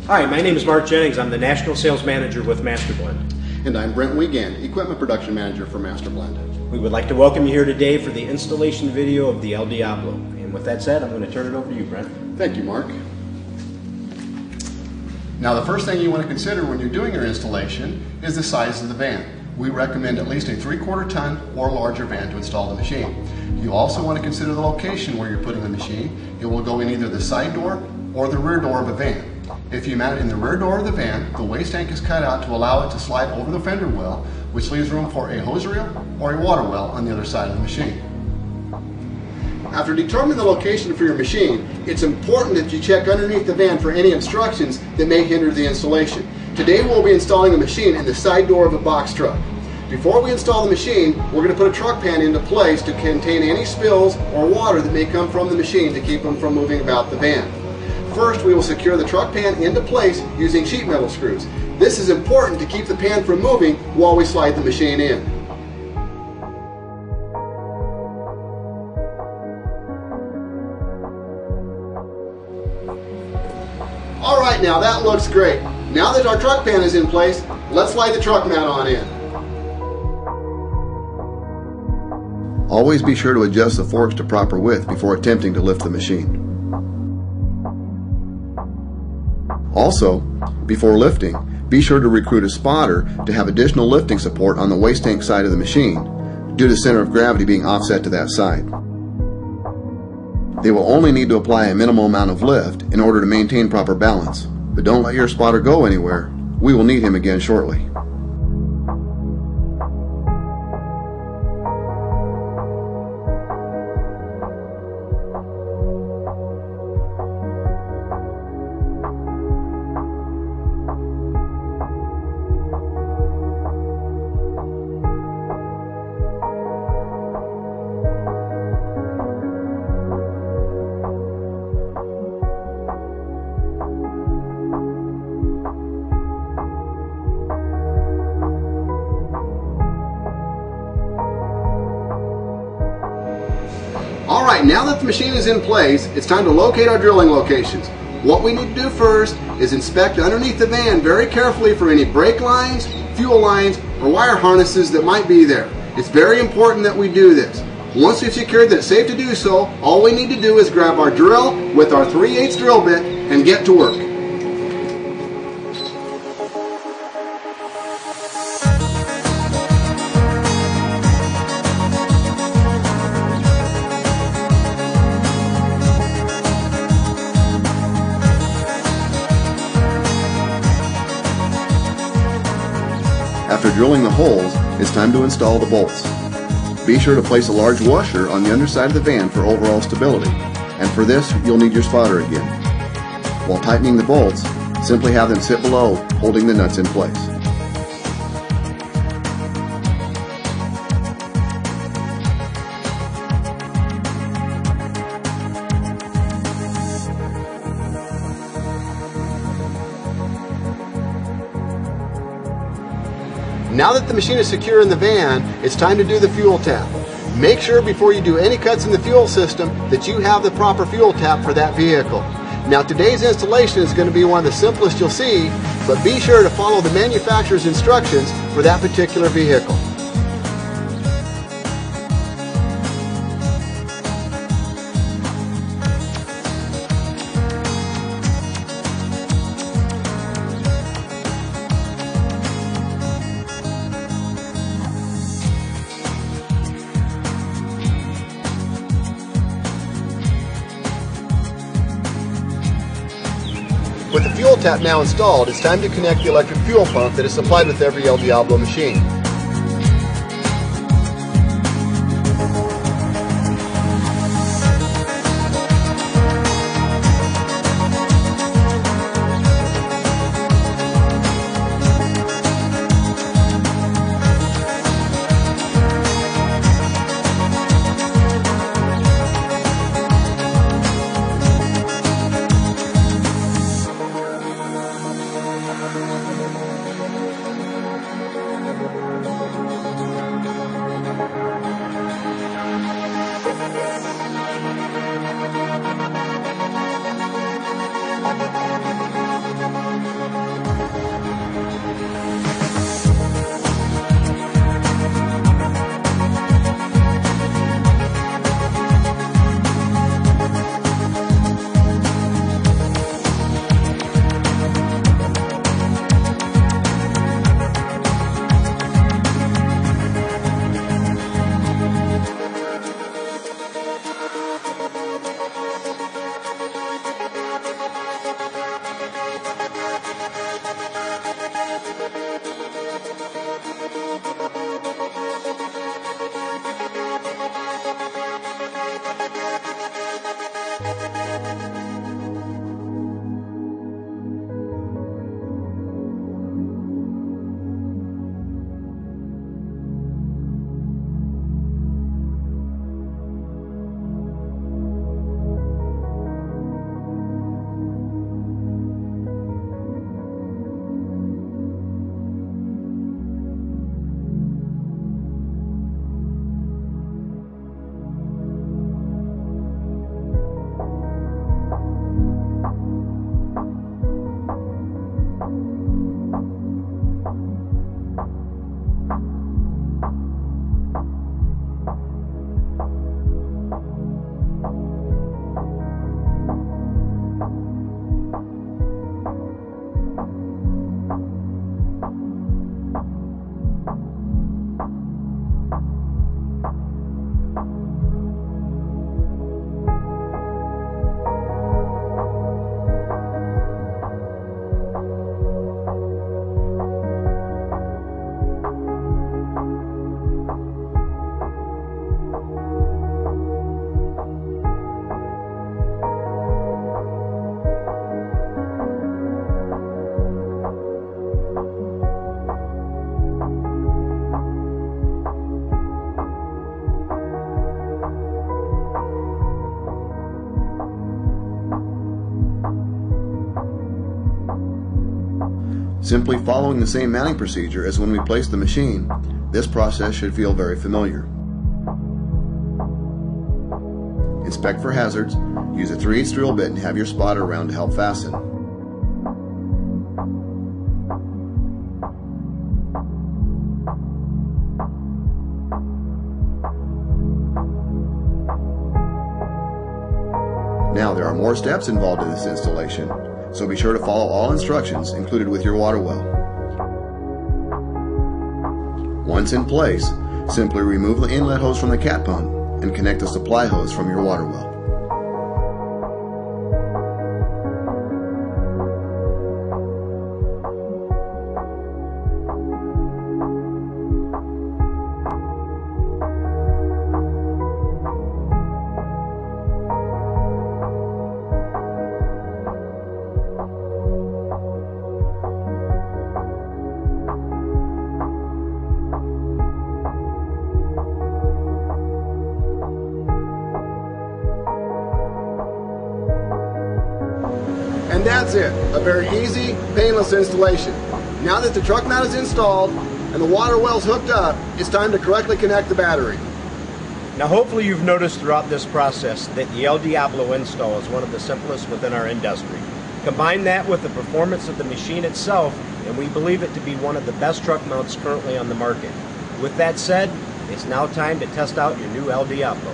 Hi, my name is Mark Jennings. I'm the National Sales Manager with MasterBlend. And I'm Brent Wiegand, Equipment Production Manager for MasterBlend. We would like to welcome you here today for the installation video of the El Diablo. And with that said, I'm going to turn it over to you, Brent. Thank you, Mark. Now, the first thing you want to consider when you're doing your installation is the size of the van. We recommend at least a 3/4 ton or larger van to install the machine. You also want to consider the location where you're putting the machine. It will go in either the side door or the rear door of a van. If you mount it in the rear door of the van, the waste tank is cut out to allow it to slide over the fender well, which leaves room for a hose reel or a water well on the other side of the machine. After determining the location for your machine, it's important that you check underneath the van for any obstructions that may hinder the installation. Today we'll be installing a machine in the side door of a box truck. Before we install the machine, we're going to put a truck pan into place to contain any spills or water that may come from the machine to keep them from moving about the van. First, we will secure the truck pan into place using sheet metal screws. This is important to keep the pan from moving while we slide the machine in. Alright, now that looks great. Now that our truck pan is in place, let's slide the truck mount on in. Always be sure to adjust the forks to proper width before attempting to lift the machine. Also, before lifting, be sure to recruit a spotter to have additional lifting support on the waste tank side of the machine, due to center of gravity being offset to that side. They will only need to apply a minimal amount of lift in order to maintain proper balance, but don't let your spotter go anywhere. We will need him again shortly. Alright, now that the machine is in place, it's time to locate our drilling locations. What we need to do first is inspect underneath the van very carefully for any brake lines, fuel lines, or wire harnesses that might be there. It's very important that we do this. Once we've secured that it's safe to do so, all we need to do is grab our drill with our 3/8 drill bit and get to work. After drilling the holes, it's time to install the bolts. Be sure to place a large washer on the underside of the van for overall stability, and for this you'll need your spotter again. While tightening the bolts, simply have them sit below, holding the nuts in place. Now that the machine is secure in the van, it's time to do the fuel tap. Make sure before you do any cuts in the fuel system that you have the proper fuel tap for that vehicle. Now today's installation is going to be one of the simplest you'll see, but be sure to follow the manufacturer's instructions for that particular vehicle. With the fuel tap now installed, it's time to connect the electric fuel pump that is supplied with every El Diablo machine. Simply following the same mounting procedure as when we placed the machine, this process should feel very familiar. Inspect for hazards, use a 3/8 drill bit and have your spotter around to help fasten. Now there are more steps involved in this installation, so be sure to follow all instructions included with your water well. Once in place, simply remove the inlet hose from the cat pump and connect the supply hose from your water well. And that's it, a very easy, painless installation. Now that the truck mount is installed and the water well's hooked up, it's time to correctly connect the battery. Now hopefully you've noticed throughout this process that the El Diablo install is one of the simplest within our industry. Combine that with the performance of the machine itself, and we believe it to be one of the best truck mounts currently on the market. With that said, it's now time to test out your new El Diablo.